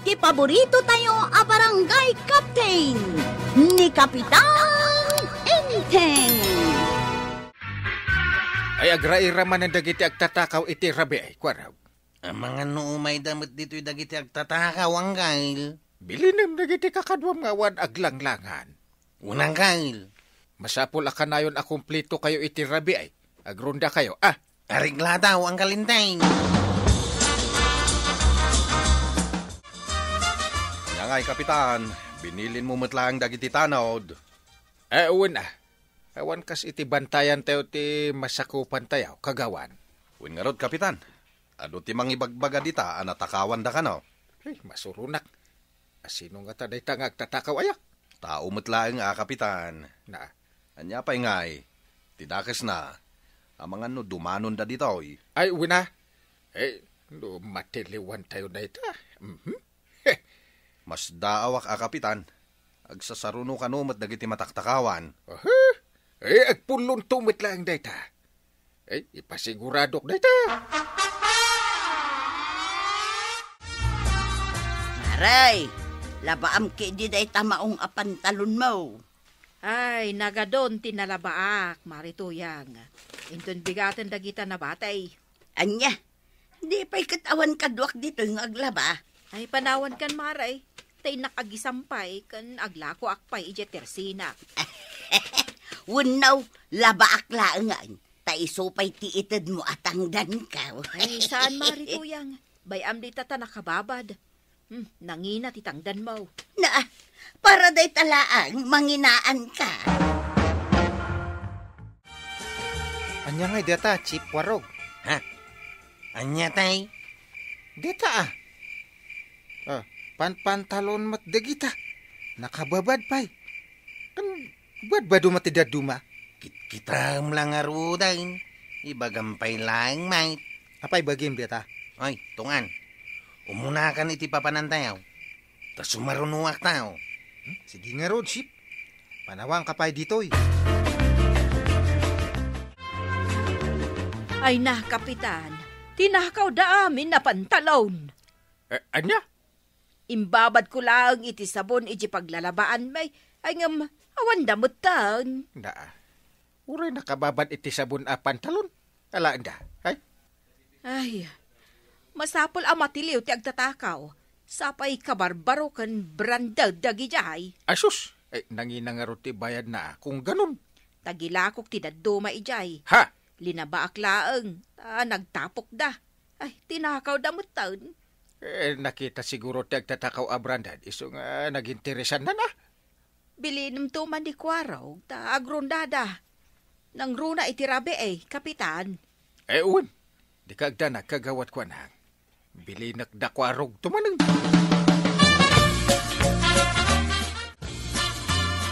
ti paborito tayo a barangay captain ni Kapitan Enteng. Ay agraira man ang dagiti agtatakaw iti rabi ay kwaraw. Ang mga nuumay damit dito'y dagiti agtatakaw ang kail. Bilinem dagiti kakadwam ngawan aglanglangan. Unang kail. Masapol akanayon akumplito kayo iti rabi ay. Agrunda kayo, Arigla daw ang kalintay. Ngay kapitan, binilin mo matlang dagiti tanod. Uwan awan kas iti bantayan tayo ti masakupan tayo, kagawan. Uwin nga rod kapitan, ano ti mangibagbaga dita, anatakawan da ka no? Ay, masurunak. Sino nga taday tangag tatakaw ayak? Tao matlang kapitan. Na, Anya pa'y ngay, tidakas na, ang mga no dumanon da dito. ay uwan matiliwan tayo na ita. Mas daawak kapitan, agsasaruno ka no mat dagiti mataktakawan. Agpulon tumit lang data. Ipasiguradok data. Aray, labaam ki di day tamaong apantalon mo. Ay, nagadon tinalabaak, marituyang. Inton bigatan dagita na batay. Anya, di pa'y katawan kadwak dito yung aglaba. Ay, panawan kan maray. Tay nakagisampay kan aglako akpay ije tersina. Wunaw, labaak laangan. Taisupay tiitid mo atangdan ka. Ay, saan marituyang? Bayam di tata nakababad. Nangina titangdan mo. Na, para day talaang manginaan ka. Anya nga data, Chip Warog. Anya tay? Data pantalon mat dagita. Nakababad pa'y. Kan badbado matidaduma. Kita lang aruday. Ibagampay lang, mate. Apay bagim data. Ay, tungan. Umunakan iti papanantayaw. Ta sumarunuak tao. Sige nga road, Chip. Panawang kapay dito'y. Ay na, kapitan. Tinakaw da amin na pantalon. Anya? Imbabad ko lang iti sabon iti paglalabaan may. Ay ngam, awan damot tan. Na, uray nakababad iti sabon a pantalon. Ala anda, Ay, masapol ang matiliw ti agtatakaw. Sapay kabarbaro kan brandad dagi jay. Asus, nanginangaro ti bayad na kung ganun. Tagilakok ti daduma ijay. Ha? Linabaak laeng, nagtapok da. Ay, tinakaw damot tan. Nakita siguro ti agtatakaw a brandad. Iso nga naginteresan na. Bilinam to man di kwaraw, ta agrondada. Nang runa iti rabi kapitan. Uwan, di kaagda na kagawat kwa na. Bilinak dakwarog tumanang.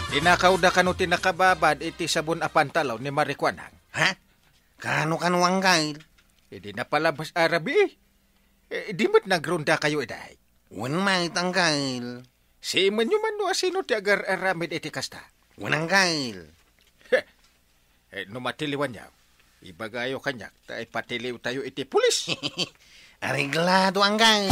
Tinakaw da kano tinakababad iti sabon a pantalaw ni Marikwanang. Ha? Kano kanuang kail? Di na palabas arabi di mo't nagronda kayo eday. Wan mait ang kail. Si man nyo man no asino ti agar aramid iti kasta. Wanang kail. Numatiliwan niya. Ibagayo kanyak, tayo patiliw tayo iti pulis. Ariglado ang kail.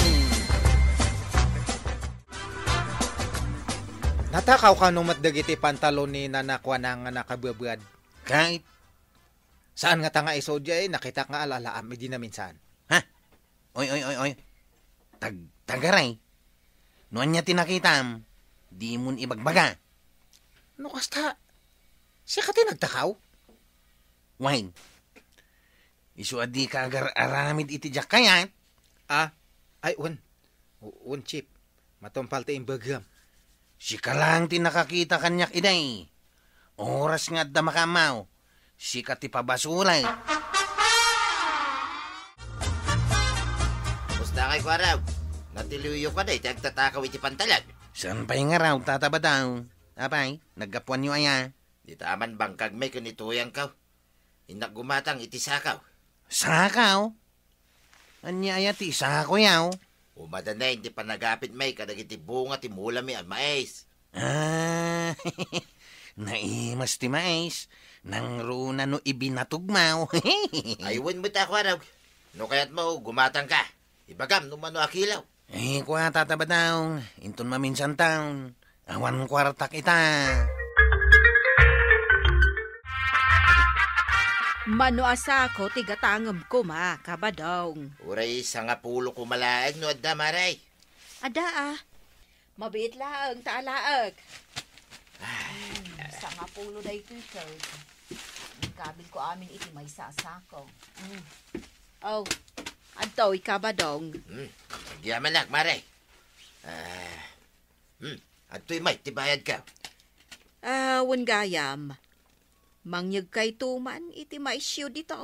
Natakaw ka nung matdag iti pantalon ni nanakwa na nga nakababad. Kahit. Saan nga tanga isodya nakita nga alalaam, hindi na minsan. Ha? Oy. Tagaray. Noon niya tinakitam, di mo ibagbaga. No kasta, siya ka tinagtakaw? Wine. Isu adi ka agar aramid iti jak kayat. Ay, un Chip. Matumpal ti imbagam. Si ka lang tinakakita kanyak iday. Oras nga da makamaw. Si ka ti pabasulay. Musta kay Kwaraw? Natiliyo ka day, tagtatakaw iti pantalag. San pa'y nga raw tataba daw? Apay, naggapuan nyo aya. Di taman bang kagmay kanituyang ka? Inak gumatang iti sakaw. Sakaw? Anya aya ti sako yaw? Umadanay, hindi pa nagapit may kadag iti bunga ti mulami at mais. Naimas ti mais. Nang runa no ibinatugmaw. Aywan mo ta, Kwaraw. No kaya't mo, gumatang ka. Ibagam, no mano akilaw. Kuha tataba daw. Intun maminsan taon. Awan kwartak ita. Mano asa ko tigatangam ko ma, kabadong. Uray, sa nga pulo kumalaag no adda maray. Ada mabiit lang, taalaag. Sa nga pulo na ito, sir. Kabil ko amin iti may sasako. Oh, adto ikabadong. Nagyaman nak, maray. Adto'y may, tibayad ka. Wan gayam. Mangyag kay tuman, iti may siyo dito.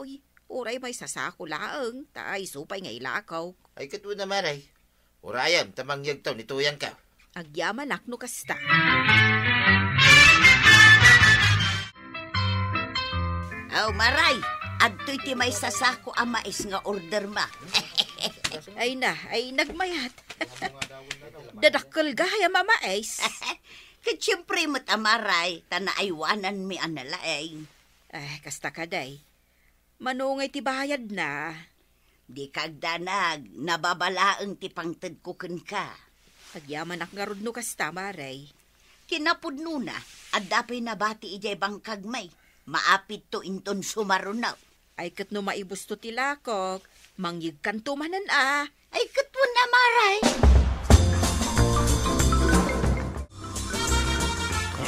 Uray may sasako laang, taay supay nga ilakaw. Ay katwa na maray. Urayam, tamang yagtaw, nituyan ka. Agyaman akno kasta. Maray, adto'y ti may sasako ang mais nga order ma. Ay nagmayat. Dadakkel gaya mamais. Kat siyempre mo't amaray, tanaaywanan mi analaeng. Kasta kaday. Manungay ti bayad na. Di kagdanag, nababalaang ti pangtad ko ka. Agyaman ak nga rudno kasta, maray. Kinapudno na, at dapay nabati ijay bangkag may. Maapit to inton sumarunaw. Ay kat no maibus to tilakok, mangyig kantumanan Ay katwa na maray.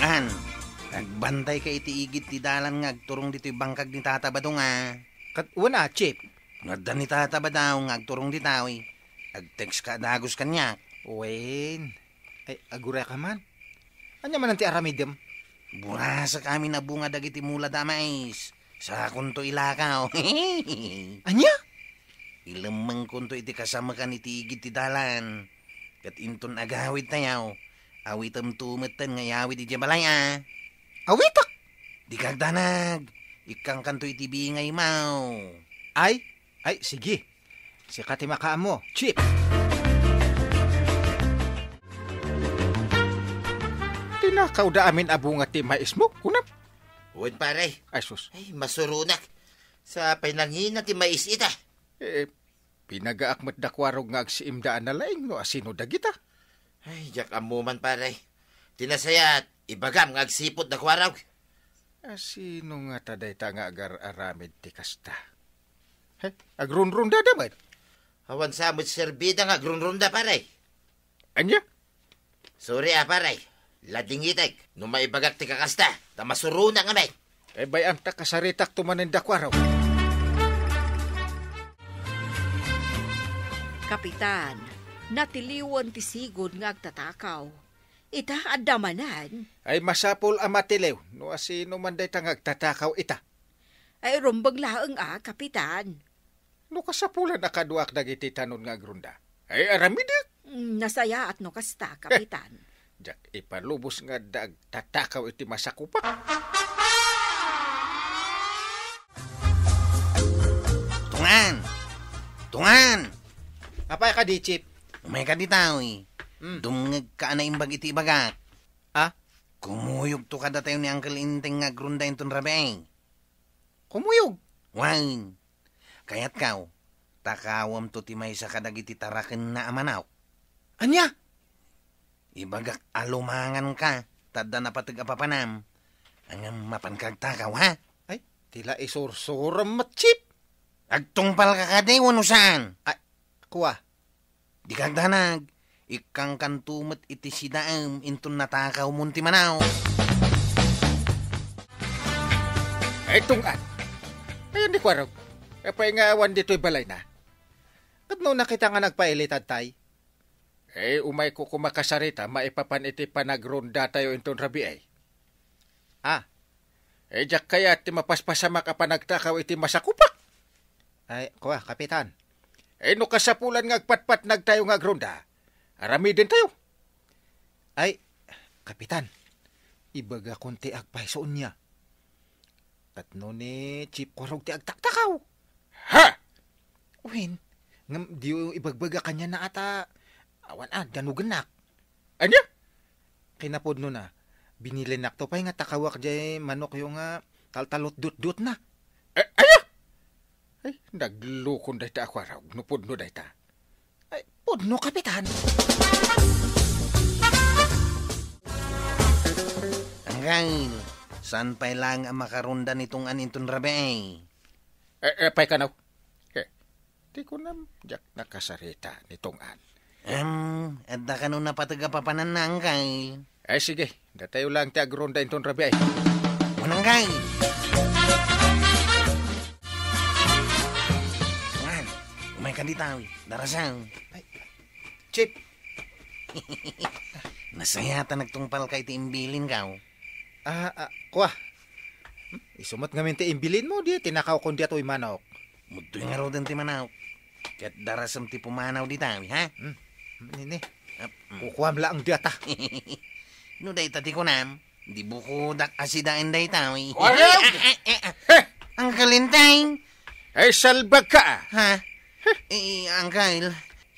An, nagbantay ka itiigit ti dalan nga agturong dito'y bangkag ni Tata Badong Katuna, Chip. Ngadda ni Tata Badong nga agturong ditaw Agtext ka dagos kanya. Wen. Ay, agura ka man. Anya man ang ti aramidem? Burasa kami na bunga dagiti mula damais. Sa kunto ilakaw. Anya? Ilamang kunto iti kasama ka ni tiigit ti dalan. Kat inton agawid tayaw. Awitam tumatan nga yawid iti balay Awitak! Di kagdanag. Ikang kanto iti bingay mau. Ay, sige. Si kati makaan mo, Chip. Tinakaw da amin abunga ti mais mo, kunap. Uwan paray. Ay, sus. Ay, masurunak. Sa pinanghina ti mais ita. Pinagaakmat dakwarog nga agsiimdaan na laing no asino dagita. Ay, jak amuman paray. Tinasayat, ibagam nga agsipot na kwaraw. Asino nga taday ta nga agar-aramid ti kasta? Agrunrun da damat. Awan sa mo't serbida nga grunrunda paray. Anya? Sorry paray. Lading itek. No maibagak ti kakasta. Ta masuruna nga may. Bayam ta kasaritak tumanin dakwaraw. Kapitan, natiliwan ti sigod nga agtatakaw. Ita adamanan. Ay masapol ang matilew. No asino man day tang agtatakaw ita. Ay rumbag laang kapitan. No kasapulan na kaduak dagiti tanon nga agrunda. Ay aramidak. Nasaya at no kasta, kapitan. Jak ipalubos nga tatakaw iti masakupak. Tungan! Apay ka di, Chip? Umay ka di tao Dumngag ka na imbag iti ibagak. Kumuyog to kada tayo ni Uncle Inteng nga grunda inton rabe. Kumuyog? Wine. Kaya't kaw, takawam to ti may sa kadag iti taraken na amanaw. Anya? Ibagak alumangan ka, tada na patag apapanam. Ang mapankagtakaw, ha? Ay, tila isursuram mat, Chip. Agtungpal ka kaday, wano saan? Ay, kuwa. Di kagdanag, ikang kantumat iti sidaam inton natakaw munti manaw. Ay, tungan. Ayun di kwarog. Pay nga awan dito'y balay na. At no nakita nga nagpailitad tay. Umay ko kumakasarita, maipapan iti panagronda tayo inton rabi ay. Jak kaya ti mapaspasamak a panagtakaw iti masakupak. Ay, kuwa, kapitan. No kasapulan nga agpatpat nagtayo nga agronda. Arami din tayo. Ay, kapitan, ibaga konti agpaisoon niya. At no ni Chip Korog ti agtaktakaw. Ha! Uwin, di ibagbaga kanya na ata awan danuganak. Anya? Kinapod no na, binilenak to pa'y nga takawak jay manok yung taltalot dut-dut na. Aya! Ay, naglukon day ta ako araw, nupod no day ta. Ay, Pudno, Kapitan. Uncle, saan pa lang ang makarunda nitong aninton rabe? Pay ka na. Di ko na jak nakasarita nitong an. Adda ka nun napatagapapanan na, Uncle. Sige, datayo lang ti agronda inton rabi ay. Unang, Uncle. Wan, umay ka ditaw. Darasang. Chip. Nasayata nagtungpal kay tiimbilin ka. Kuha. Isumat nga minti imbilin mo di, tinakaw ko di ato'y manok. Mutoy nga raw din ti manaw. Kat darasam ti pumanaw di tawi, ha? Nini, kukuham lang di ata. No, day tati ko nam. Di buko dak asidain day tawi. Wala! Ang kalintay. Ay, salbag ka. Ha? Uncle.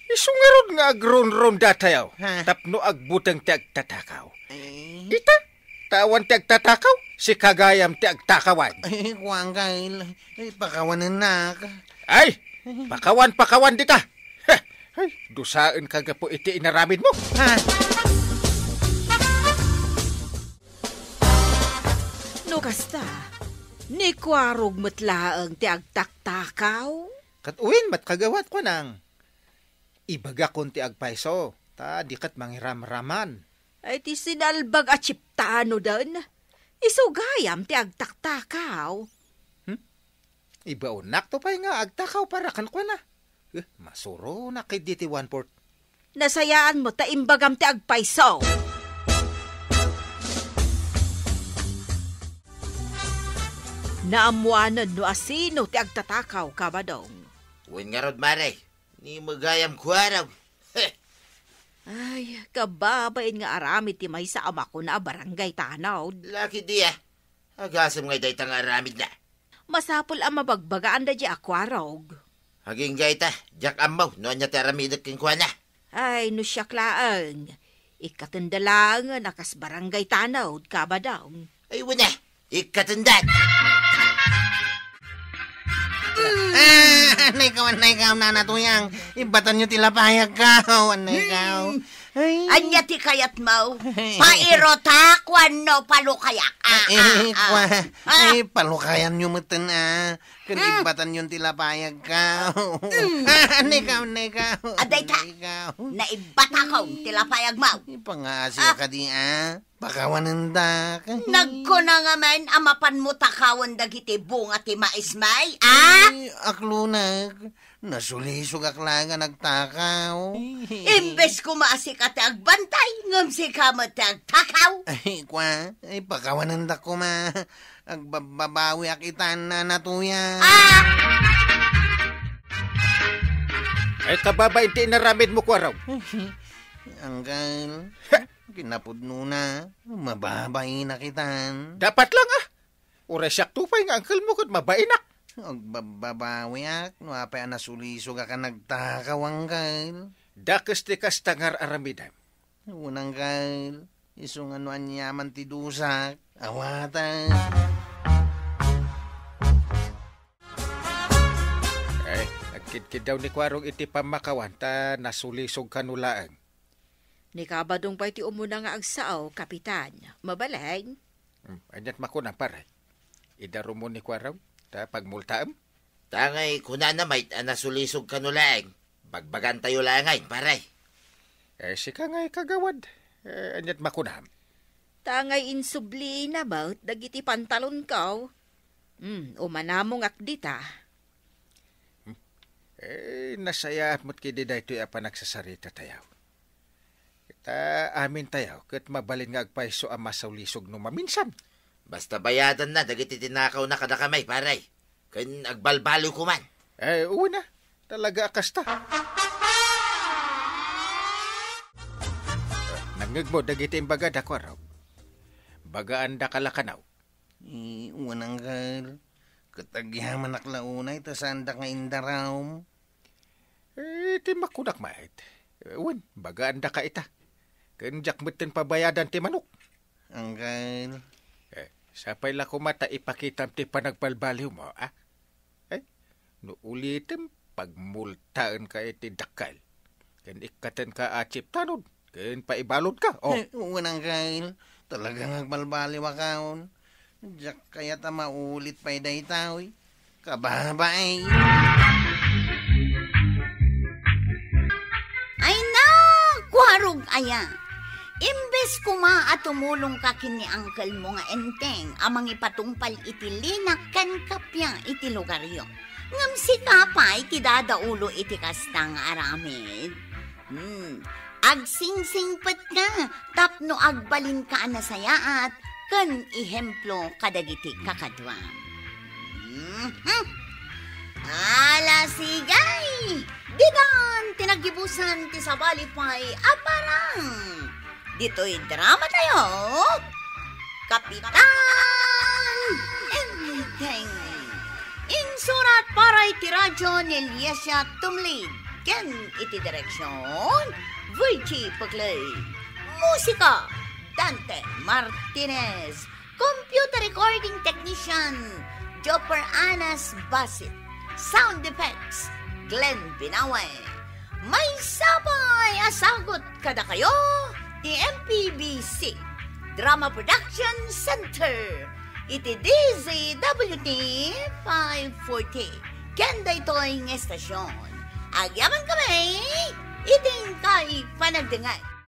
Isungarod nga agron-ron datayaw. Ha? Tapno agbutang ti agtatakaw. Eh, Ita, tawan ti agtatakaw, si kagayam ti agtakawan. Uncle. Pakawanan na ka. Ay, pakawan dita. Ay, dusaan ka nga po iti inaramid mo. Ha? No kasta, ni kwarog matlaang ti agtaktakaw. Katuwin, mat kagawat ko nang. Ibaga kon ti agpaiso, ta dikat mangiram-raman. Ay ti sinalbag at chiptano dan. Isugayam ti agtaktakaw. Iba unak to pa'y nga agtakaw para kan ko na. Masuro na kay diti 1/4. Nasayaan mo ta imbagam ti agpaiso. Naamuanan no asino ti agtatakaw kabadong. Uwin nga rod, Maray. Ni magayam ko araw. Ay, kababain nga aramid ti may sa ama ko na barangay tanaw. Laki di Agasam ngay day tang aramid na. Masapol ang mabagbagaan da di akwarog. Haging gayta, jak amaw, no anya taramid king kwa na. Ay, no siya klaang. Ikatandalang nakas barangay tanaw kabadong. Ay, wala. Ikatandan. Anay ka, nanatuyang. Ibatan nyo tilapayag ka. Anay ka. Anya ti kayat mo? Pairotakwan no palukayak. Palukayan nyo matan, Kan ibatan nyo tilapayag ka. Anay ka. Aday ta. Naibata ko tilapayag mo. Ipangasya ka di, Pakawanan da. Nagko na nga man amapan mo takawan dagiti bunga ti maismay, Aklunag. Nasulisog akla nga nagtakaw. Imbes ko maasik at agbantay, ngam si kamot agtakaw. Pakawanan da ko ma. Agbabawi akitan na natuya. Ay, kababay ti inaramid mo ko araw. Anggal. Kinapudno na. Mababay na kitan. Dapat lang Uray siyak tupay nga angkal mo kat mabainak. Agbabawi ak. Nuapay nasulisog ka nagtakaw, anggal. Dakas ti kastangar aramidam. Unang anggal. Isong anyaman ti dusak. Awatan. Ay, nagkidkid daw ni Kwarong iti pamakawan ta nasulisog kanulaang. Ni kabadong pa iti umuna nga agsao, kapitan. Mabalay. Anyat makuna paray. Idaro mo ni Kwarong ta pagmultaam. Tangay, kuna na may nasulisog kanulaang. Bagbagan tayo langay, paray. Si ka nga'y kagawad. Anyat makunam. Tangay insubli na ba, dagiti pantalon ka. Umanamong akdita. Nasaya mo't kidi da ito'y apa nagsasarita tayaw. Kita amin tayaw, kat mabalin nga agpaiso ang masaulisog no maminsan. Basta bayadan na, dagiti tinakaw na kada kamay, paray. Kan agbalbalo ko man. Uwi na. Talaga akasta. Nangag mo, dagiti imbaga da ko raw. Bagaan da kalakanaw. Unang gal. Katagyaman naklaunay, tasanda nga indaraw. Ti makunak mait. Uwan, bagaan da ka ita. Kanjak mo't pabayadan ti manok. Anggal. Sapay la ko mata ipakitam ti panagbalbaliw mo, No ulitim, pagmultaan ka iti dakal. Ken ikaten ka achip tanod. Ken paibalod ka. Oh, Unang kail, talagang agbalbali wakaon. Diyak kaya ta maulit pa'y daytaw. Kababay. Ay na, kuharog aya. Imbes kuma at tumulong ka kini angkel mo nga enteng, amang ipatungpal iti linak kan kapya iti lugaryo. Ngam si kapay kidadaulo iti kastang aramid. Agsingsingpet ka, tapno agbalin ka na sayaat, kan ihemplo kadagiti kakadwam. Ala sigay! Digan tinagibusan ti sabalipay aparang. Dito'y drama tayo. Kapitan Enteng. Insurat para iti radyo ni Eliasya Tumlid. Ken iti direksyon Virgie Paglay. Musika Dante Martinez. Computer recording technician Jopper Anas Basit. Sound effects Glenn Binaway. May sabay asagot kada kayo ti MPBC Drama Production Center iti DZWT 540 kenda ito'y estasyon. Agyaman kami iting kay panagdingay.